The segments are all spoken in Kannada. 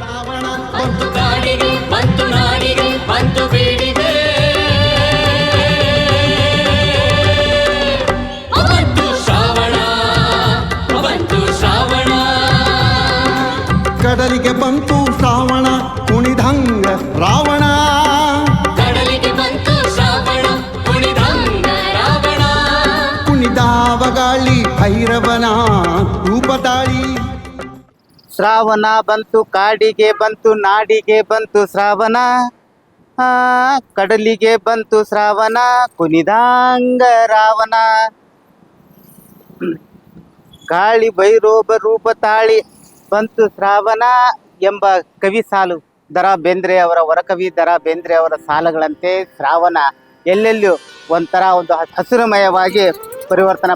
ಶ್ರಾವಣ ಬಂತು ಕಾಡಿಗೆ ಬಂತು ನಾಡಿಗೆ ಬಂತು ಬೀಡಿಗೆ ಬಂತು ಶ್ರಾವಣ ಬಂತು ಶ್ರಾವಣ ಕಡಲಿಗೆ ಬಂತು ಶ್ರಾವಣ ಕುಣಿದಂಗ ರಾವಣ ಕಡಲಿಗೆ ಬಂತು ಶ್ರಾವಣ ಕುಣಿದಂಗ ರಾವಣ ಕುಣಿದಾವ ಗಾಳಿ ಭೈರವನ ರೂಪ ತಾಳಿ ಶ್ರಾವಣ ಬಂತು ಕಾಡಿಗೆ ಬಂತು ನಾಡಿಗೆ ಬಂತು ಶ್ರಾವಣ ಕಡಲಿಗೆ ಬಂತು ಶ್ರಾವಣ ಕುಣಿದಾಂಗ ರಾವಣ ಗಾಳಿ ಭೈರೋಬ ರೂಪ ತಾಳಿ ಬಂತು ಶ್ರಾವಣ ಎಂಬ ಕವಿ ಸಾಲು ದರಾ ಬೇಂದ್ರೆ ಅವರ ವರಕವಿ ದರಾ ಬೇಂದ್ರೆ ಅವರ ಸಾಲುಗಳಂತೆ ಶ್ರಾವಣ ಎಲ್ಲೆಲ್ಲೂ ಒಂಥರ ಒಂದು ಹಸಿರುಮಯವಾಗಿ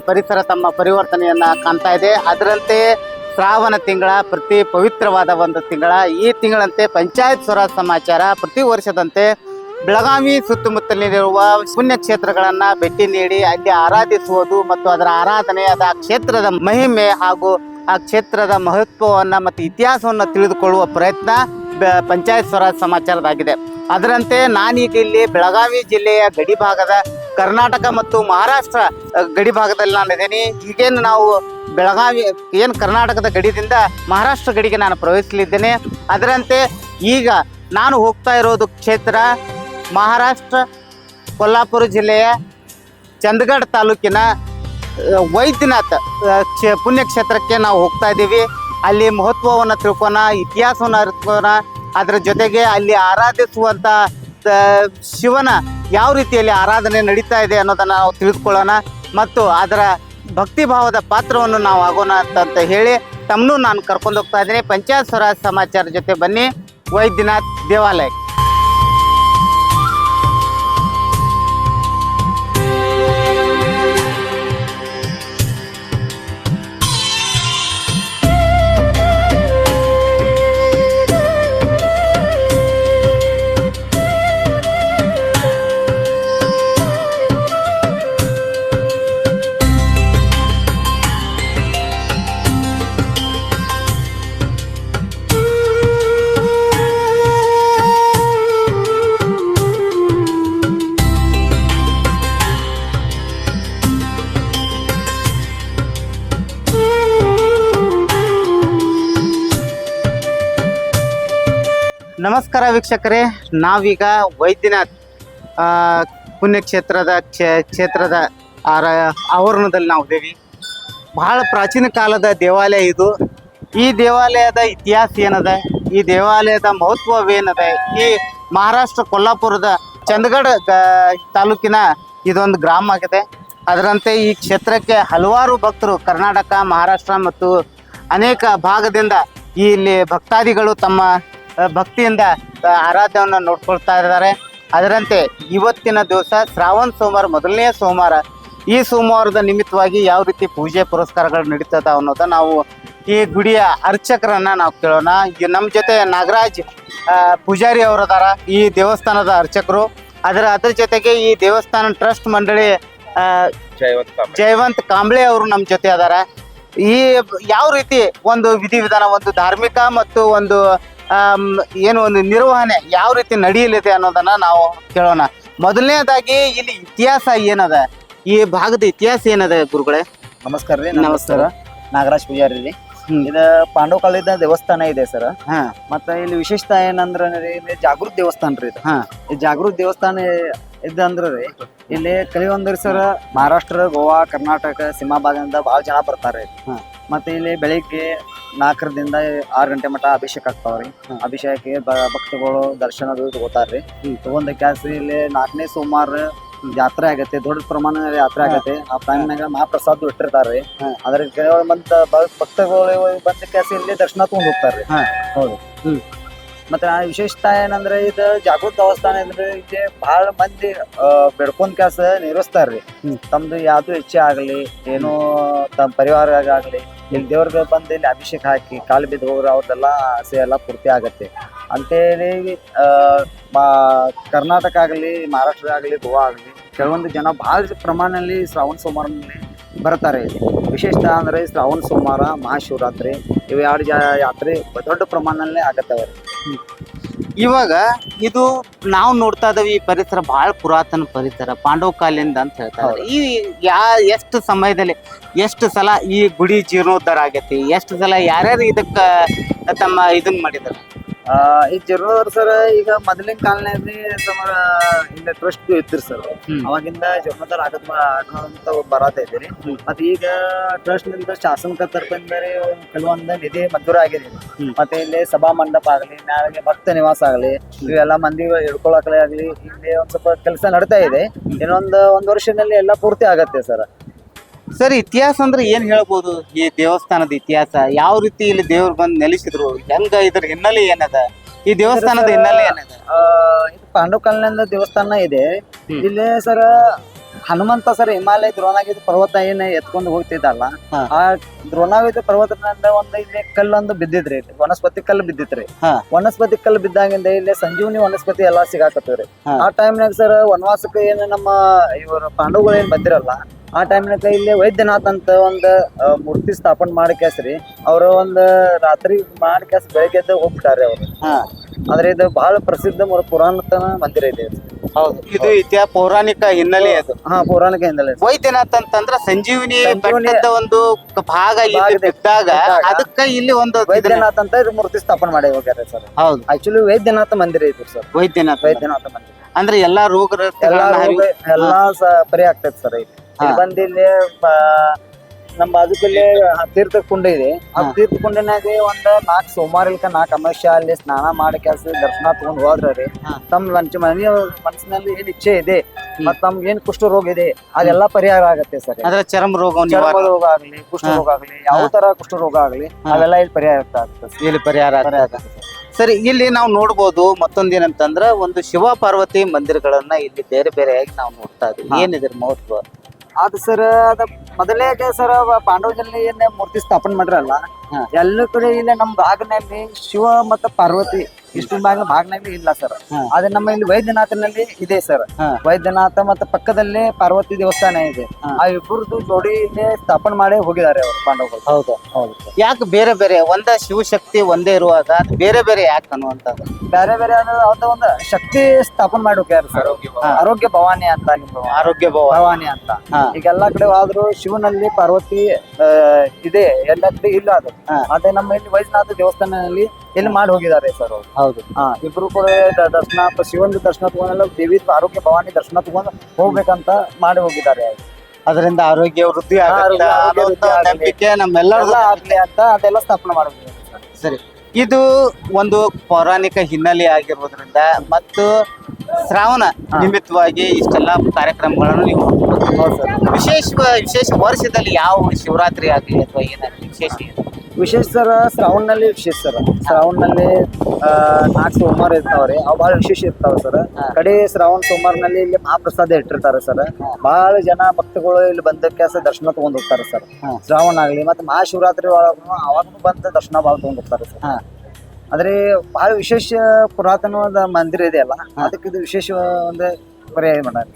ಪರಿಸರ ತಮ್ಮ ಪರಿವರ್ತನೆಯನ್ನ ಕಾಣ್ತಾ ಇದೆ. ಅದರಂತೆ ಶ್ರಾವಣ ತಿಂಗಳ ಪ್ರತಿ ಪವಿತ್ರವಾದ ಒಂದು ತಿಂಗಳ ಈ ತಿಂಗಳಂತೆ ಪಂಚಾಯತ್ ಸ್ವರಾಜ್ ಸಮಾಚಾರ ಪ್ರತಿ ವರ್ಷದಂತೆ ಬೆಳಗಾವಿ ಸುತ್ತಮುತ್ತಲಿರುವ ಪುಣ್ಯಕ್ಷೇತ್ರಗಳನ್ನ ಭೇಟಿ ನೀಡಿ ಅಲ್ಲಿ ಆರಾಧಿಸುವುದು ಮತ್ತು ಅದರ ಆರಾಧನೆ ಆ ಕ್ಷೇತ್ರದ ಮಹಿಮೆ ಹಾಗೂ ಆ ಕ್ಷೇತ್ರದ ಮಹತ್ವವನ್ನ ಮತ್ತು ಇತಿಹಾಸವನ್ನು ತಿಳಿದುಕೊಳ್ಳುವ ಪ್ರಯತ್ನ ಪಂಚಾಯತ್ ಸ್ವರಾಜ್ ಸಮಾಚಾರದಾಗಿದೆ. ಅದರಂತೆ ನಾನೀಗ ಇಲ್ಲಿ ಬೆಳಗಾವಿ ಜಿಲ್ಲೆಯ ಗಡಿ ಭಾಗದ ಕರ್ನಾಟಕ ಮತ್ತು ಮಹಾರಾಷ್ಟ್ರ ಗಡಿ ಭಾಗದಲ್ಲಿ ನಾನಿದ್ದೀನಿ. ಈಗೇನು ನಾವು ಬೆಳಗಾವಿ ಏನು ಕರ್ನಾಟಕದ ಗಡಿಯಿಂದ ಮಹಾರಾಷ್ಟ್ರ ಗಡಿಗೆ ನಾನು ಪ್ರವೇಶಿಸಲಿದ್ದೇನೆ. ಅದರಂತೆ ಈಗ ನಾನು ಹೋಗ್ತಾ ಇರೋದು ಕ್ಷೇತ್ರ ಮಹಾರಾಷ್ಟ್ರ ಕೊಲ್ಲಾಪುರ ಜಿಲ್ಲೆಯ ಚಂದಗಢ ತಾಲೂಕಿನ ವೈದ್ಯನಾಥ್ ಪುಣ್ಯಕ್ಷೇತ್ರಕ್ಕೆ ನಾವು ಹೋಗ್ತಾ ಇದ್ದೀವಿ. ಅಲ್ಲಿ ಮಹತ್ವವನ್ನು ತಿಳ್ಕೋಣ, ಇತಿಹಾಸವನ್ನು ಅರಿತೋಣ, ಅದರ ಜೊತೆಗೆ ಅಲ್ಲಿ ಆರಾಧಿಸುವಂಥ ಶಿವನ ಯಾವ ರೀತಿಯಲ್ಲಿ ಆರಾಧನೆ ನಡೀತಾ ಇದೆ ಅನ್ನೋದನ್ನು ನಾವು ತಿಳಿದುಕೊಳ್ಳೋಣ ಮತ್ತು ಅದರ ಭಕ್ತಿ ಭಾವದ ಪಾತ್ರವನ್ನು ನಾವು ಆಗೋಣ ಅಂತ ಹೇಳಿ ತಮ್ಮನ್ನು ನಾನು ಕರ್ಕೊಂಡು ಹೋಗ್ತಾ ಇದ್ದೀನಿ. ಪಂಚಾಯತ್ ಸ್ವರಾಜ್ ಸಮಾಚಾರ ಜೊತೆ ಬನ್ನಿ ವೈದ್ಯನಾಥ್ ದೇವಾಲಯ. ನಮಸ್ಕಾರ ವೀಕ್ಷಕರೇ, ನಾವೀಗ ವೈದ್ಯನಾಥ್ ಪುಣ್ಯಕ್ಷೇತ್ರದ ಕ್ಷೇತ್ರದ ಆವರಣದಲ್ಲಿ ನಾವು ಇದ್ದೀವಿ. ಬಹಳ ಪ್ರಾಚೀನ ಕಾಲದ ದೇವಾಲಯ ಇದು. ಈ ದೇವಾಲಯದ ಇತಿಹಾಸ ಏನದ, ಈ ದೇವಾಲಯದ ಮಹತ್ವವೇನದೆ, ಈ ಮಹಾರಾಷ್ಟ್ರ ಕೊಲ್ಲಾಪುರದ ಚಂದಗಢ ತಾಲೂಕಿನ ಇದೊಂದು ಗ್ರಾಮ ಆಗಿದೆ. ಅದರಂತೆ ಈ ಕ್ಷೇತ್ರಕ್ಕೆ ಹಲವಾರು ಭಕ್ತರು ಕರ್ನಾಟಕ, ಮಹಾರಾಷ್ಟ್ರ ಮತ್ತು ಅನೇಕ ಭಾಗದಿಂದ ಇಲ್ಲಿ ಭಕ್ತಾದಿಗಳು ತಮ್ಮ ಭಕ್ತಿಯಿಂದ ಆರಾಧನೆಯನ್ನು ನೋಡ್ಕೊಳ್ತಾ ಇದ್ದಾರೆ. ಅದರಂತೆ ಇವತ್ತಿನ ದಿವಸ ಶ್ರಾವಣ ಸೋಮವಾರ, ಮೊದಲನೇ ಸೋಮವಾರ. ಈ ಸೋಮವಾರದ ನಿಮಿತ್ತವಾಗಿ ಯಾವ ರೀತಿ ಪೂಜೆ ಪುರಸ್ಕಾರಗಳು ನಡೀತದ ಅನ್ನೋದನ್ನ ನಾವು ಈ ಗುಡಿಯ ಅರ್ಚಕರನ್ನ ನಾವು ಕೇಳೋಣ. ನಮ್ಮ ಜೊತೆ ನಾಗರಾಜ್ ಪೂಜಾರಿ ಅವರದಾರ, ಈ ದೇವಸ್ಥಾನದ ಅರ್ಚಕರು. ಅದ್ರ ಜೊತೆಗೆ ಈ ದೇವಸ್ಥಾನ ಟ್ರಸ್ಟ್ ಮಂಡಳಿ ಜಯವಂತ್ ಕಾಂಬ್ಳೆ ಅವರು ನಮ್ಮ ಜೊತೆ ಅದಾರ. ಈ ಯಾವ ರೀತಿ ಒಂದು ವಿಧಿವಿಧಾನ, ಒಂದು ಧಾರ್ಮಿಕ ಮತ್ತು ಒಂದು ಏನು ಒಂದು ನಿರ್ವಹಣೆ ಯಾವ ರೀತಿ ನಡೆಯಲಿದೆ ಅನ್ನೋದನ್ನ ನಾವು ಕೇಳೋಣ. ಮೊದಲನೇದಾಗಿ ಇಲ್ಲಿ ಇತಿಹಾಸ ಏನದ, ಈ ಭಾಗದ ಇತಿಹಾಸ ಏನದ ಗುರುಗಳೇ? ನಮಸ್ಕಾರ ರೀ. ನಮಸ್ಕಾರ. ನಾಗರಾಜ್ ಪೂಜಾರಿ ರೀ. ಇದು ಪಾಂಡವಕಾಲದ ದೇವಸ್ಥಾನ ಇದೆ ಸರ್. ಮತ್ತೆ ಇಲ್ಲಿ ವಿಶೇಷತೆ ಏನಂದ್ರ ಇಲ್ಲಿ ಜಾಗೃತ ದೇವಸ್ಥಾನ ರೀ. ಈ ಜಾಗೃತ ದೇವಸ್ಥಾನ ಇದಂದ್ರ ರೀ, ಇಲ್ಲಿ ಕಲಿಯೊಂದ್ರಿ ಸರ್ ಮಹಾರಾಷ್ಟ್ರ, ಗೋವಾ, ಕರ್ನಾಟಕ ಸೀಮಾ ಭಾಗದಿಂದ ಬಹಳ ಜನ ಬರ್ತಾರೆ. ಮತ್ತೆ ಇಲ್ಲಿ ಬೆಳಿಗ್ಗೆ 4ರಿಂದ 6 ಗಂಟೆ ಮಟ್ಟ ಅಭಿಷೇಕ ಆಗ್ತಾವ್ರಿ. ಅಭಿಷೇಕಕ್ಕೆ ಭಕ್ತಗಳು ದರ್ಶನ ತಗೋತಾರ್ರಿ. ತಗೊಂಡ ಕ್ಯಾಸ್ ಇಲ್ಲಿ 4ನೇ ಸೋಮವಾರ ಜಾತ್ರೆ ಆಗತ್ತೆ, ದೊಡ್ಡ ಪ್ರಮಾಣ ಯಾತ್ರೆ ಆಗತ್ತೆ. ಆ ಟೈಮ್ನಾಗ ಮಹಾಪ್ರಸಾದ ಇಟ್ಟಿರ್ತಾರ್ರಿ. ಅದ್ರ ಭಕ್ತಗಳು ಬಂದ ಕ್ಯಾಸ್ ಇಲ್ಲಿ ದರ್ಶನ ತಗೊಂಡ್ ಹೋಗ್ತಾರ್ರಿ. ಹೌದು. ಮತ್ತೆ ವಿಶೇಷತೆ ಏನಂದ್ರೆ ಇದು ಜಾಗೃತ ದೇವಸ್ಥಾನ ಅಂದ್ರೆ ಇಲ್ಲಿ ಬಹಳ ಮಂದಿ ಬೆಡ್ಕೊಂಡ್ ಕ್ಯಾಸ ನಿರ್ವಹಿಸ್ತಾರ್ರಿ. ತಮ್ದು ಯಾವ್ದು ಇಚ್ಛೆ ಆಗ್ಲಿ, ಏನೋ ತಮ್ಮ ಪರಿವಾರ ಆಗ್ಲಿ, ಇಲ್ಲಿ ದೇವ್ರಿಗೆ ಬಂದು ಇಲ್ಲಿ ಅಭಿಷೇಕ ಹಾಕಿ ಕಾಲು ಬಿದ್ದು ಹೋಗ್ರೆ ಅವ್ರದೆಲ್ಲ ಆಸೆ ಎಲ್ಲ ಪೂರ್ತಿ ಆಗತ್ತೆ ಅಂತೇಳಿ. ಕರ್ನಾಟಕ ಆಗಲಿ, ಮಹಾರಾಷ್ಟ್ರ ಆಗಲಿ, ಗೋವಾ ಆಗಲಿ ಕೆಲವೊಂದು ಜನ ಬಹಳ ಪ್ರಮಾಣದಲ್ಲಿ ಶ್ರಾವಣ ಸೋಮವಾರನಲ್ಲಿ ಬರ್ತಾರೆ. ವಿಶೇಷತೆ ಅಂದ್ರೆ ಶ್ರಾವಣ ಸೋಮವಾರ ಮಹಾಶಿವರಾತ್ರಿ ಇವು ಎರಡು ಯಾತ್ರೆ ದೊಡ್ಡ ಪ್ರಮಾಣದಲ್ಲಿ ಆಗತ್ತವೆ. ಇವಾಗ ಇದು ನಾವು ನೋಡ್ತಾ ಇದಾವೆ ಈ ಪರಿಸರ ಬಹಳ ಪುರಾತನ ಪರಿಸರ ಪಾಂಡವ ಕಾಲಿಂದ ಅಂತ ಹೇಳ್ತಾರೆ. ಈ ಎಷ್ಟು ಸಮಯದಲ್ಲಿ ಎಷ್ಟು ಸಲ ಈ ಗುಡಿ ಜೀರ್ಣೋದ್ಧಾರ ಆಗೈತಿ, ಎಷ್ಟು ಸಲ ಯಾರ್ಯಾರು ಇದಕ್ಕ ತಮ್ಮ ಇದನ್ನ ಮಾಡಿದಾರೆ? ಈ ಜೀರ್ಣೋದ್ಧಾರ ಸರ್ ಈಗ ಮೊದಲಿನ ಕಾಲದಲ್ಲಿ ಇಲ್ಲ ಟ್ರಸ್ಟ್ ಇತ್ತು ಸರ್. ಅವಾಗಿಂದ ಜೀರ್ಣೋದ್ಧಾರ ಆಗಂತ ಬರತಾ ಇದ್ದೀರಿ. ಮತ್ತೆ ಈಗ ಟ್ರಸ್ಟ್ ನಿಂದ ಶಾಸನ ತರಪಿಂದ ಕೆಲವೊಂದು ನಿಧಿ ಮಂಜೂರು ಆಗಿದೆ. ಮತ್ತೆ ಇಲ್ಲಿ ಸಭಾ ಮಂಡಪ ಆಗಲಿ, ಮ್ಯಾಲೆ ಭಕ್ತ ನಿವಾಸ ಆಗಲಿ, ಇವೆಲ್ಲ ಮಂದಿ ಹಿಡ್ಕೊಳಕಲೇ ಆಗ್ಲಿ, ಇಲ್ಲಿ ಒಂದ್ ಸ್ವಲ್ಪ ಕೆಲಸ ನಡೀತಾ ಇದೆ. ಒಂದ್ ವರ್ಷದಲ್ಲಿ ಎಲ್ಲ ಪೂರ್ತಿ ಆಗತ್ತೆ ಸರ್. ಸರ್, ಇತಿಹಾಸ ಅಂದ್ರೆ ಏನ್ ಹೇಳ್ಬೋದು? ಈ ದೇವಸ್ಥಾನದ ಇತಿಹಾಸ ಯಾವ ರೀತಿ ಇಲ್ಲಿ ದೇವ್ರು ಬಂದು ನೆಲೆಸಿದ್ರು, ಹೆಂಗ ಇದ್ರ ಹಿನ್ನೆಲೆ ಏನದ? ಈ ದೇವಸ್ಥಾನದ ಹಿನ್ನೆಲೆ ಏನದ? ಇದು ಪಾಂಡವ ಕಾಲದಿಂದ ದೇವಸ್ಥಾನ ಇದೆ. ಇಲ್ಲಿ ಸರ್ ಹನುಮಂತ ಸರ್ ಹಿಮಾಲಯ ದ್ರೋಣಾಗಿದ್ದ ಪರ್ವತ ಏನ್ ಎತ್ಕೊಂಡು ಹೋಗ್ತಿದ್ದಲ್ಲ, ಆ ದ್ರೋಣಾಗಿದ್ದ ಪರ್ವತದಿಂದ ಒಂದು ಇಲ್ಲಿ ಕಲ್ಲೊಂದು ಬಿದ್ದಿದ್ರಿ, ವನಸ್ಪತಿ ಕಲ್ಲು ಬಿದ್ದಿತ್ರಿ. ವನಸ್ಪತಿ ಕಲ್ಲು ಬಿದ್ದಾಗಿಂದ ಇಲ್ಲಿ ಸಂಜೀವನಿ ವನಸ್ಪತಿ ಎಲ್ಲಾ ಸಿಗಾಕತ್ತೀವ್ರಿ. ಆ ಟೈಮ್ನಾಗ ಸರ್ ವನವಾಸಕ್ಕೆ ಏನ್ ನಮ್ಮ ಇವರು ಪಾಂಡವಗಳು ಏನ್ ಬಂದಿರಲ್ಲ, ಆ ಟೈಮ್ನಾಗ ಇಲ್ಲಿ ವೈದ್ಯನಾಥ್ ಅಂತ ಒಂದು ಮೂರ್ತಿ ಸ್ಥಾಪನೆ ಮಾಡಿ ಕೇಸ್ರಿ ಅವ್ರ ಒಂದು ರಾತ್ರಿ ಮಾಡಿ ಕೇಸ್ ಬೆಳಗ್ಗೆ ಎದ್ದು ಹೋಗ್ಬಿಟ್ಟಾರೆ ಅವ್ರು. ಆದ್ರೆ ಇದು ಬಹಳ ಪ್ರಸಿದ್ಧ ಪುರಾತನ ಮಂದಿರ ಇದೆ. ಹೌದು, ಇದು ಇತಿಹಾಸ ಪೌರಾಣಿಕ ಹಿನ್ನೆಲೆ ಅದು. ಪೌರಾಣಿಕ ಹಿನ್ನೆಲೆ. ವೈದ್ಯನಾಥ್ ಅಂತಂದ್ರ ಸಂಜೀವಿನಿ ಬೆಟ್ಟದ ಒಂದು ಭಾಗ ಇದ್ದಾಗ ಅದಕ್ಕ ಇಲ್ಲಿ ಒಂದು ವೈದ್ಯನಾಥ್ ಅಂತ ಇದು ಮೂರ್ತಿ ಸ್ಥಾಪನೆ ಮಾಡಿ ಹೋಗ್ಯಾರ ಸರ್. ಹೌದು, ಆಕ್ಚುಲಿ ವೈದ್ಯನಾಥ ಮಂದಿರ ಇದು ಸರ್. ವೈದ್ಯನಾಥ ಮಂದಿರ ಅಂದ್ರೆ ಎಲ್ಲಾ ರೋಗ ಎಲ್ಲಾ ಪರಿ ಆಗ್ತೈತೆ ಸರ್. ಇಲ್ಲಿ ಬಂದಿಲ್ಲಿ ನಮ್ಮ ಬಾಜುಕಲ್ಲಿ ತೀರ್ಥ ಕುಂಡ ಇದೆ. ಆ ತೀರ್ಥ ಕುಂಡನಾಗ ಒಂದ್ 4 ಸೋಮವಾರ ಇಲ್ಕ 4 ಅಮಾವಾಸ್ಯ ಅಲ್ಲಿ ಸ್ನಾನ ಮಾಡಿ ಕೆಲಸ ದರ್ಶನ ತಗೊಂಡ್ ಹೋದ್ರಿ ತಮ್ಮ ಮನಸ್ಸಿನಲ್ಲಿ ಏನ್ ಇಚ್ಛೆ ಇದೆ ಮತ್ ನಮ್ಗೆ ಏನ್ ಕುಷ್ಠ ರೋಗ ಇದೆ ಅದೆಲ್ಲಾ ಪರಿಹಾರ ಆಗತ್ತೆ ಸರ್. ಅದ್ರ ಚರ್ಮ ರೋಗ ಆಗ್ಲಿ, ಕುಷ್ಠ ರೋಗ ಆಗ್ಲಿ, ಯಾವ ತರ ಕುಷ್ಠ ರೋಗ ಆಗ್ಲಿ ಅವೆಲ್ಲ ಇಲ್ಲಿ ಪರಿಹಾರ ಆಗ್ತದೆ. ಇಲ್ಲಿ ಪರಿಹಾರ ಸರಿ. ಇಲ್ಲಿ ನಾವು ನೋಡ್ಬೋದು ಮತ್ತೊಂದೇನಂತಂದ್ರ ಒಂದು ಶಿವ ಪಾರ್ವತಿ ಮಂದಿರಗಳನ್ನ ಇಲ್ಲಿ ಬೇರೆ ಬೇರೆಯಾಗಿ ನಾವು ನೋಡ್ತಾ ಇದ್ದೀವಿ. ಏನಿದ್ರ ಮಹತ್ವ? ಅದು ಸರ್ ಅದ ಮೊದಲೇ ಸರ್ ಪಾಂಡವ ಜನ ಏನ್ ಮೂರ್ತಿ ಸ್ಥಾಪನೆ ಮಾಡ್ರಲ್ಲ, ಎಲ್ಲ ಕಡೆ ಇಲ್ಲ ನಮ್ ಭಾಗನಲ್ಲಿ ಶಿವ ಮತ್ತು ಪಾರ್ವತಿ ಇಷ್ಟು ಭಾಗನಲ್ಲಿ ಇಲ್ಲ ಸರ್. ಅದೇ ನಮ್ಮ ಇಲ್ಲಿ ವೈದ್ಯನಾಥನಲ್ಲಿ ಇದೆ ಸರ್. ವೈದ್ಯನಾಥ ಮತ್ತೆ ಪಕ್ಕದಲ್ಲಿ ಪಾರ್ವತಿ ದೇವಸ್ಥಾನ ಇದೆ. ಆ ಇಬ್ಬರದು ಜೋಡಿ ಇಲ್ಲಿ ಸ್ಥಾಪನೆ ಮಾಡಿ ಹೋಗಿದ್ದಾರೆ ಅವರು ಪಾಂಡವಗಳು. ಹೌದು ಹೌದು. ಯಾಕೆ ಬೇರೆ ಬೇರೆ ಒಂದ ಶಿವಶಕ್ತಿ ಒಂದೇ ಇರುವಾಗ ಬೇರೆ ಬೇರೆ ಯಾಕೆ ಅನ್ನುವಂಥದ್ದು? ಬೇರೆ ಬೇರೆ ಅದ ಒಂದು ಶಕ್ತಿ ಸ್ಥಾಪನೆ ಮಾಡಿ ಹೋಗ್ಯಾರ ಸರ್. ಆರೋಗ್ಯ ಭವಾನಿ ಅಂತ, ಆರೋಗ್ಯ ಭವಾನಿ ಅಂತ. ಈಗ ಎಲ್ಲಾ ಕಡೆ ಆದ್ರೂ ಶಿವನಲ್ಲಿ ಪಾರ್ವತಿ ಇದೆ, ಎಲ್ಲ ಕಡೆ ಇಲ್ಲ ಅದು. ಅದೇ ನಮ್ಮ ಇಲ್ಲಿ ವೈದ್ಯನಾಥ ದೇವಸ್ಥಾನದಲ್ಲಿ ಇಲ್ಲಿ ಮಾಡಿ ಹೋಗಿದ್ದಾರೆ ಸರ್ ಅವರು. ಹೌದು. ಇಬ್ರು ಕೂಡ ದರ್ಶನ ಶಿವಂದು ದರ್ಶನ ತಗೊಂಡೆಲ್ಲ ದೇವಿ ಆರೋಗ್ಯ ಭವಾನಿ ದರ್ಶನ ತಗೊಂಡು ಹೋಗ್ಬೇಕಂತ ಮಾಡಿ ಹೋಗಿದ್ದಾರೆ. ಅದರಿಂದ ಆರೋಗ್ಯ ವೃದ್ಧಿ ನಂಬಿಕೆ ನಮ್ಮೆಲ್ಲರೂ ಆಗ್ಲಿ ಅಂತ ಅದೆಲ್ಲ ಸ್ಥಾಪನೆ ಮಾಡಬೇಕು. ಸರಿ, ಇದು ಒಂದು ಪೌರಾಣಿಕ ಹಿನ್ನೆಲೆ ಆಗಿರುವುದರಿಂದ ಮತ್ತು ಶ್ರಾವಣ ನಿಮಿತ್ತವಾಗಿ ಇಷ್ಟೆಲ್ಲ ಕಾರ್ಯಕ್ರಮಗಳನ್ನು ನೀವು ವಿಶೇಷ ವರ್ಷದಲ್ಲಿ ಯಾವ ಶಿವರಾತ್ರಿ ಆಗಲಿ ಅಥವಾ ಏನಾಗಲಿ ವಿಶೇಷ ಸರ್? ಶ್ರಾವಣನಲ್ಲಿ ವಿಶೇಷ ಸರ್. ಶ್ರಾವಣನಲ್ಲಿ 4 ಸೋಮವಾರ ಇರ್ತಾವ್ರಿ, ಅವು ಬಹಳ ವಿಶೇಷ ಇರ್ತಾವ ಸರ್. ಕಡೆ ಶ್ರಾವಣ ಸೋಮವಾರನಲ್ಲಿ ಇಲ್ಲಿ ಮಹಾಪ್ರಸಾದ ಇಟ್ಟಿರ್ತಾರೆ ಸರ್. ಬಹಳ ಜನ ಭಕ್ತಗಳು ಇಲ್ಲಿ ಬಂದ ಕೆಲಸ ದರ್ಶನ ತಗೊಂಡ್ ಹೋಗ್ತಾರೆ ಸರ್. ಶ್ರಾವಣ ಆಗ್ಲಿ ಮತ್ತೆ ಮಹಾಶಿವರಾತ್ರಿ ಒಳಗೂ ಅವಾಗೂ ಬಂದ ದರ್ಶನ ಭಾಳ ತಗೊಂಡ್ ಹೋಗ್ತಾರೆ ಸರ್. ಆದ್ರೆ ಬಹಳ ವಿಶೇಷ ಪುರಾತನವಾದ ಮಂದಿರ ಇದೆ ಅಲ್ಲ, ಅದಕ್ಕೆ ಇದು ವಿಶೇಷ ಒಂದು ಪರ್ಯಾಯ ಮಾಡ್ಯಾರ.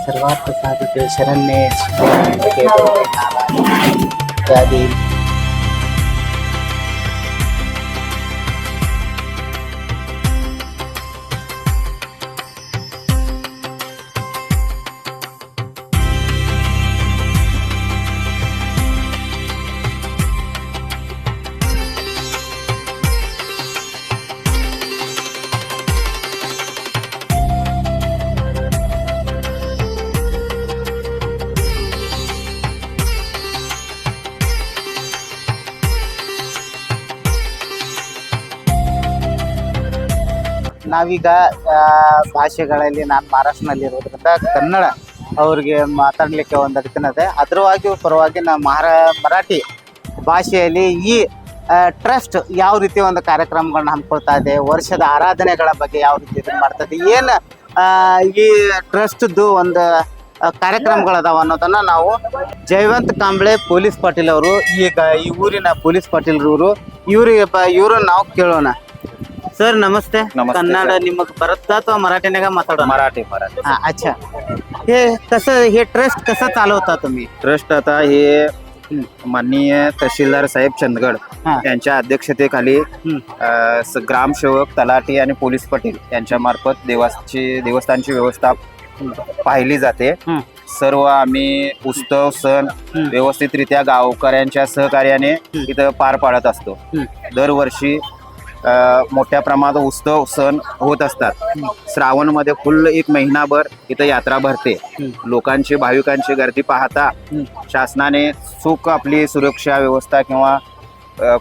सर्वार्थ साधिके शरण्ये इत्यादि ನಾವೀಗ ಭಾಷೆಗಳಲ್ಲಿ ನಾನು ಮಹಾರಾಷ್ಟ್ರನಲ್ಲಿ ಇರೋದ್ರಿಂದ ಕನ್ನಡ ಅವ್ರಿಗೆ ಮಾತಾಡಲಿಕ್ಕೆ ಒಂದು ಅಡಚಣೆ ಇದೆ. ಅದರವಾಗಿ ಪರವಾಗಿ ನಾವು ಮರಾಠಿ ಭಾಷೆಯಲ್ಲಿ ಈ ಟ್ರಸ್ಟ್ ಯಾವ ರೀತಿ ಒಂದು ಕಾರ್ಯಕ್ರಮಗಳನ್ನ ಹಮ್ಮಿಕೊಳ್ತಾ ಇದೆ, ವರ್ಷದ ಆರಾಧನೆಗಳ ಬಗ್ಗೆ ಯಾವ ರೀತಿ ಇದನ್ನ ಮಾಡ್ತಾ ಇದೆ, ಏನು ಈ ಟ್ರಸ್ಟ್ದು ಒಂದು ಕಾರ್ಯಕ್ರಮಗಳದಾವ ಅನ್ನೋದನ್ನ ನಾವು ಜಯವಂತ್ ಕಾಂಬ್ಳೆ ಪೊಲೀಸ್ ಪಾಟೀಲ್ ಅವರು ಈಗ ಈ ಊರಿನ ಪೊಲೀಸ್ ಪಾಟೀಲ್ ಇವ್ರನ್ನ ನಾವು ಕೇಳೋಣ. सर नमस्ते. नमस्ते, कन्नड सर. निमग बरता तो मराठीने माताडो? मराठी. हा, अच्छा. हे कसं हे ट्रस्ट कसं चालवता तुम्ही? ट्रस्ट आता हे माननीय तहसीलदार साहेब चंदगड हा. यांच्या अध्यक्षतेखाली ग्रामसेवक, तलाठी आणि पोलीस पाटील यांच्या मार्फत देवस्थानची व्यवस्था पाहिली जाते. सर्व आम्ही उत्सव सण व्यवस्थितरित्या गावकऱ्यांच्या सहकार्याने इथं पार पाडत असतो. दरवर्षी मोठ्या प्रमाणात उत्सव सण होत असतात. श्रावण मध्ये फुल एक महिनाभर इथं यात्रा भरते. लोकांची भाविकांची गर्दी पाहता शासनाने चूक आपली सुरक्षा व्यवस्था किंवा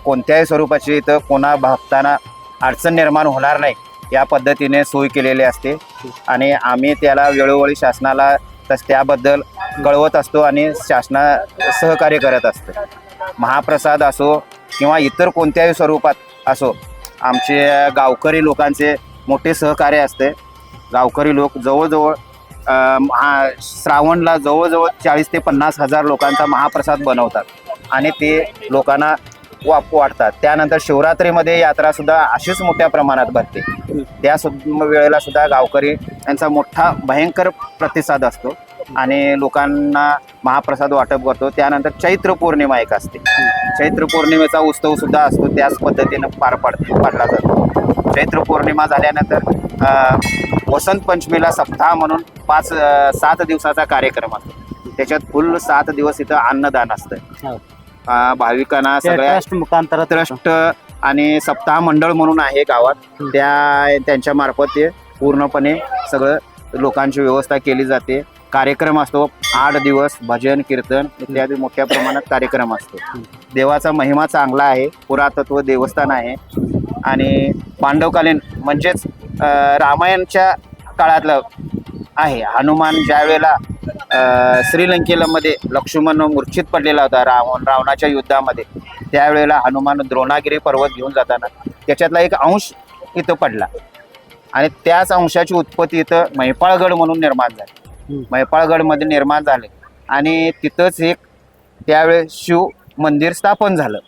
कोणत्याही स्वरूपाची इथं कोणा भक्तांना अडचण निर्माण होणार नाही या पद्धतीने सोय केलेली असते आणि आम्ही त्याला वेळोवेळी शासनाला त्याबद्दल कळवत असतो आणि शासना सहकार्य करत असतो. महाप्रसाद असो किंवा इतर कोणत्याही स्वरूपात असो, आमचे गावकरी लोकांचे मोठे सहकार्य असते. गावकरी लोक जवळजवळ श्रावणला जवळजवळ 40 ते 50 हजार लोकांचा महाप्रसाद बनवतात आणि ते लोकांना वाटतात. त्यानंतर शिवरात्रीमध्ये यात्रा सुद्धा अशीच मोठ्या प्रमाणात भरते. त्या वेळेला सुद्धा गावकरी यांचा मोठा भयंकर प्रतिसाद असतो आणि लोकांना महाप्रसाद वाटप करतो. त्यानंतर चैत्र पौर्णिमा एक असते. चैत्र पौर्णिमेचा उत्सव सुद्धा असतो, त्याच पद्धतीनं पाडला जातो. चैत्र पौर्णिमा झाल्यानंतर वसंत पंचमीला सप्ताह म्हणून 7 दिवसाचा कार्यक्रम असतो. त्याच्यात फुल 7 दिवस इथं अन्नदान असतं. भाविकांना सगळ्या मुखांतर ट्रस्ट आणि सप्ताह मंडळ म्हणून आहे गावात, त्यांच्या मार्फत ते पूर्णपणे सगळं लोकांची व्यवस्था केली जाते. कार्यक्रम असतो 8 दिवस, भजन कीर्तन इत्यादी मोठ्या प्रमाणात कार्यक्रम असतो. देवाचा महिमा चांगला आहे. पुरातत्व देवस्थान आहे आणि पांडवकालीन म्हणजेच रामायणच्या काळातलं आहे. हनुमान ज्या वेळेला श्रीलंकेला मध्ये लक्ष्मण मूर्छित पडलेला होता रावणाच्या युद्धामध्ये, त्यावेळेला हनुमान द्रोणागिरी पर्वत घेऊन जाताना त्याच्यातला एक अंश इथं पडला आणि त्याच अंशाची उत्पत्ती इथं महिपाळगड म्हणून निर्माण झाली. महिपाळगडमध्ये निर्माण झाले आणि तिथंच एक त्यावेळेस शिव मंदिर स्थापन झालं.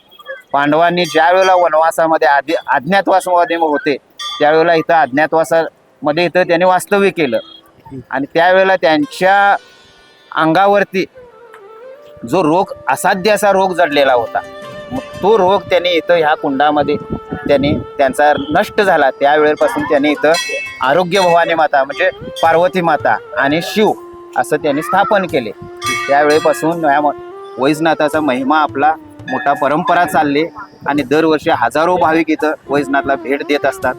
पांडवांनी ज्या वेळेला वनवासामध्ये अज्ञातवासामध्ये होते त्यावेळेला इथं अज्ञातवासामध्ये इथं त्यांनी वास्तव्य केलं आणि त्यावेळेला त्यांच्या अंगावरती जो रोग, असाध्य असा रोग जडलेला होता, तो रोग त्यांनी इथं ह्या कुंडामध्ये त्यांचा नष्ट झाला. त्यावेळेपासून त्यांनी इथं आरोग्य भवानी माता म्हणजे पार्वती माता आणि शिव असं त्यांनी स्थापन केले. त्यावेळेपासून वैजनाथाचा महिमा आपला मोठा परंपरा चालली आणि दरवर्षी हजारो भाविक इथं वैजनाथला भेट देत असतात.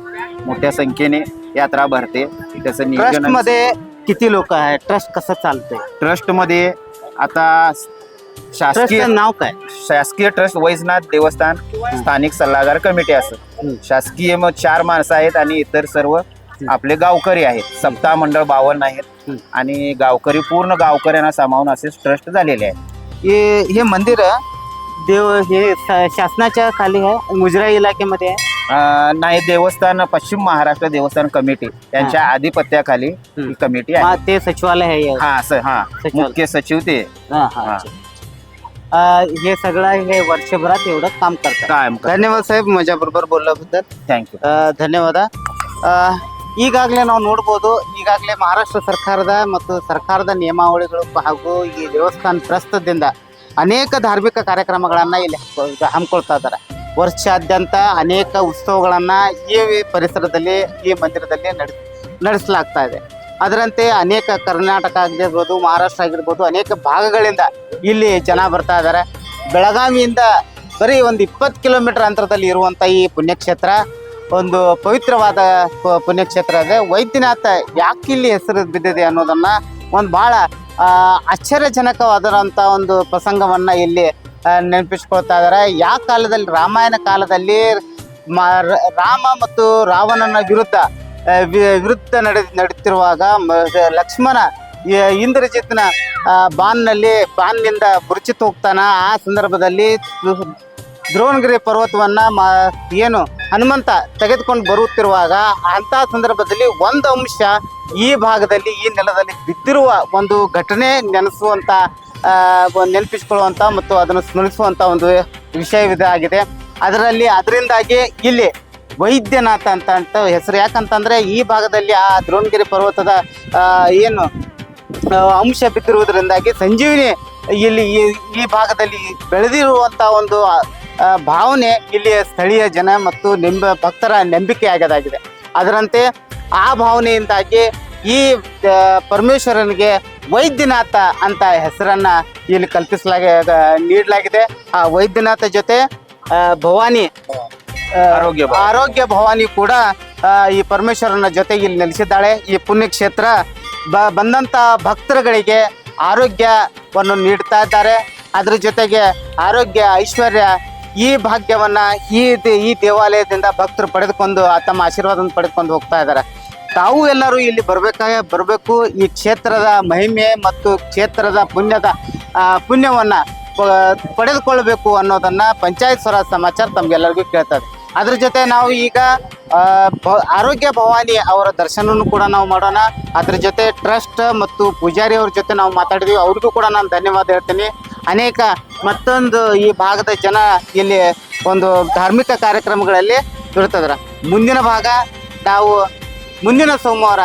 मोठ्या संख्येने यात्रा भरते. त्याचं नियोजन मध्ये किती लोक आहे? ट्रस्ट कसं चालतंय? ट्रस्ट मध्ये आता शासकीय नाव काय? शासकीय ट्रस्ट वैजनाथ देवस्थान स्थानिक सल्लागार कमिटी असं. शासकीय मग 4 माणसं आहेत आणि इतर सर्व आपले गावकरी आहेत. सप्ताह मंडळ 52 आहेत आणि गावकरी पूर्ण गावकऱ्यांना सामावून असे ट्रस्ट झालेले आहेत. हे मंदिर देव हे शासनाच्या खाली आहे, मुजरा इलाक्यामध्ये आहे? नाही, देवस्थान पश्चिम महाराष्ट्र देवस्थान कमिटी यांच्या आधिपत्याखाली ही कमिटी आहे. ते सचिवालय आहे? हा, मुख्य सचिव ते. हे सगळं हे वर्षभरात एवढं काम करतात. धन्यवाद साहेब, माझ्याबरोबर बोलल्याबद्दल ಥ್ಯಾಂಕ್ ಯು. ಧನ್ಯವಾದ. ಈಗಾಗಲೇ ನಾವು ನೋಡ್ಬೋದು, ಈಗಾಗಲೇ ಮಹಾರಾಷ್ಟ್ರ ಸರ್ಕಾರದ ಮತ್ತು ಸರ್ಕಾರದ ನಿಯಮಾವಳಿಗಳು ಹಾಗೂ ಈ ದೇವಸ್ಥಾನ ಟ್ರಸ್ಟ್ದಿಂದ ಅನೇಕ ಧಾರ್ಮಿಕ ಕಾರ್ಯಕ್ರಮಗಳನ್ನು ಇಲ್ಲಿ ಹಮ್ಮಿಕೊಳ್ತಾ ಇದ್ದಾರೆ. ವರ್ಷಾದ್ಯಂತ ಅನೇಕ ಉತ್ಸವಗಳನ್ನು ಈ ಪರಿಸರದಲ್ಲಿ, ಈ ಮಂದಿರದಲ್ಲಿ ನಡೆಸಲಾಗ್ತಾ ಇದೆ. ಅದರಂತೆ ಅನೇಕ ಕರ್ನಾಟಕ ಆಗಿರ್ಬೋದು, ಮಹಾರಾಷ್ಟ್ರ ಆಗಿರ್ಬೋದು, ಅನೇಕ ಭಾಗಗಳಿಂದ ಇಲ್ಲಿ ಜನ ಬರ್ತಾ ಇದ್ದಾರೆ. ಬೆಳಗಾವಿಯಿಂದ ಬರೀ ಒಂದು 20 ಕಿಲೋಮೀಟರ್ ಅಂತರದಲ್ಲಿ ಇರುವಂಥ ಈ ಪುಣ್ಯಕ್ಷೇತ್ರ ಒಂದು ಪವಿತ್ರವಾದ ಪುಣ್ಯಕ್ಷೇತ್ರ ಇದೆ. ವೈದ್ಯನಾಥ ಯಾಕೆ ಇಲ್ಲಿ ಹೆಸರು ಬಿದ್ದಿದೆ ಅನ್ನೋದನ್ನು ಒಂದು ಭಾಳ ಆಶ್ಚರ್ಯಜನಕವಾದಂಥ ಒಂದು ಪ್ರಸಂಗವನ್ನು ಇಲ್ಲಿ ನೆನಪಿಸ್ಕೊಳ್ತಾ ಇದ್ದಾರೆ. ಯಾವ ಕಾಲದಲ್ಲಿ, ರಾಮಾಯಣ ಕಾಲದಲ್ಲಿ ರಾಮ ಮತ್ತು ರಾವಣನ ವಿರುದ್ಧ ನಡೀತಿರುವಾಗ ಲಕ್ಷ್ಮಣ ಇಂದ್ರಜಿತ್ನ ಬಾನ್ನಿಂದ ಬುರ್ಚಿತ್ ಹೋಗ್ತಾನ. ಆ ಸಂದರ್ಭದಲ್ಲಿ ದ್ರೋಣಗಿರಿ ಪರ್ವತವನ್ನ ಏನು ಹನುಮಂತ ತೆಗೆದುಕೊಂಡು ಬರುತ್ತಿರುವಾಗ ಅಂತ ಸಂದರ್ಭದಲ್ಲಿ ಒಂದು ಅಂಶ ಈ ಭಾಗದಲ್ಲಿ ಈ ನೆಲದಲ್ಲಿ ಬಿದ್ದಿರುವ ಒಂದು ಘಟನೆ ನೆನೆಸುವಂತ ನೆನಪಿಸಿಕೊಳ್ಳುವಂತ ಮತ್ತು ಅದನ್ನು ಸ್ಮರಿಸುವಂತ ಒಂದು ವಿಷಯವಿದೆ ಆಗಿದೆ. ಅದರಿಂದಾಗಿ ಇಲ್ಲಿ ವೈದ್ಯನಾಥ ಅಂತ ಹೆಸರು. ಯಾಕಂತಂದ್ರೆ ಈ ಭಾಗದಲ್ಲಿ ಆ ದ್ರೋಣಗಿರಿ ಪರ್ವತದ ಏನು ಅಂಶ ಬಿದ್ದಿರುವುದರಿಂದಾಗಿ ಸಂಜೀವಿನಿ ಇಲ್ಲಿ ಈ ಭಾಗದಲ್ಲಿ ಬೆಳೆದಿರುವಂತ ಒಂದು ಭಾವನೆ ಇಲ್ಲಿಯ ಸ್ಥಳೀಯ ಜನ ಮತ್ತು ಭಕ್ತರ ನಂಬಿಕೆ ಆಗದಾಗಿದೆ. ಅದರಂತೆ ಆ ಭಾವನೆಯಿಂದಾಗಿ ಈ ಪರಮೇಶ್ವರನಿಗೆ ವೈದ್ಯನಾಥ ಅಂತ ಹೆಸರನ್ನ ಇಲ್ಲಿ ನೀಡಲಾಗಿದೆ. ಆ ವೈದ್ಯನಾಥ ಜೊತೆ ಭವಾನಿ ಆರೋಗ್ಯ ಭವಾನಿ ಕೂಡ ಈ ಪರಮೇಶ್ವರನ ಜೊತೆ ಇಲ್ಲಿ ನೆಲೆಸಿದ್ದಾಳೆ. ಈ ಪುಣ್ಯಕ್ಷೇತ್ರ ಬಂದಂತ ಭಕ್ತರುಗಳಿಗೆ ಆರೋಗ್ಯವನ್ನು ನೀಡ್ತಾ ಇದ್ದಾರೆ. ಅದ್ರ ಜೊತೆಗೆ ಆರೋಗ್ಯ ಐಶ್ವರ್ಯ ಈ ಭಾಗ್ಯವನ್ನ ಈ ದೇವಾಲಯದಿಂದ ಭಕ್ತರು ಪಡೆದುಕೊಂಡು ತಮ್ಮ ಆಶೀರ್ವಾದವನ್ನು ಪಡೆದುಕೊಂಡು ಹೋಗ್ತಾ ಇದ್ದಾರೆ. ತಾವು ಎಲ್ಲರೂ ಇಲ್ಲಿ ಬರಬೇಕು. ಈ ಕ್ಷೇತ್ರದ ಮಹಿಮೆ ಮತ್ತು ಕ್ಷೇತ್ರದ ಪುಣ್ಯವನ್ನ ಪಡೆದುಕೊಳ್ಬೇಕು ಅನ್ನೋದನ್ನ ಪಂಚಾಯತ್ ಸ್ವರಾಜ್ ಸಮಾಚಾರ ತಮ್ಗೆಲ್ಲರಿಗೂ ಕೇಳ್ತದೆ. ಅದ್ರ ಜೊತೆ ನಾವು ಈಗ ಆರೋಗ್ಯ ಭವಾನಿ ಅವರ ದರ್ಶನವನ್ನು ಕೂಡ ನಾವು ಮಾಡೋಣ. ಅದ್ರ ಜೊತೆ ಟ್ರಸ್ಟ್ ಮತ್ತು ಪೂಜಾರಿ ಅವ್ರ ಜೊತೆ ನಾವು ಮಾತಾಡಿದ್ವಿ. ಅವ್ರಿಗೂ ಕೂಡ ನಾನು ಧನ್ಯವಾದ ಹೇಳ್ತೀನಿ. ಅನೇಕ ಮತ್ತೊಂದು ಈ ಭಾಗದ ಜನ ಇಲ್ಲಿ ಒಂದು ಧಾರ್ಮಿಕ ಕಾರ್ಯಕ್ರಮಗಳಲ್ಲಿ ಇರ್ತದ್ರ. ಮುಂದಿನ ಭಾಗ ನಾವು ಮುಂದಿನ ಸೋಮವಾರ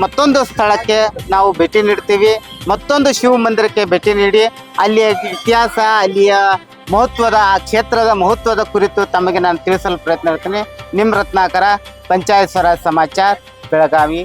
ಮತ್ತೊಂದು ಸ್ಥಳಕ್ಕೆ ನಾವು ಭೇಟಿ ನೀಡ್ತೀವಿ. ಮತ್ತೊಂದು ಶಿವ ಮಂದಿರಕ್ಕೆ ಭೇಟಿ ನೀಡಿ ಅಲ್ಲಿಯ ಇತಿಹಾಸ, ಅಲ್ಲಿಯ ಮಹತ್ವದ ಆ ಕ್ಷೇತ್ರದ ಮಹತ್ವದ ಕುರಿತು ತಮಗೆ ನಾನು ತಿಳಿಸಲು ಪ್ರಯತ್ನ ಮಾಡ್ತೀನಿ. ನಿಮ್ಮ ರತ್ನಾಕರ, ಪಂಚಾಯತ್ ಸ್ವರಾಜ್ ಸಮಾಚಾರ, ಬೆಳಗಾವಿ.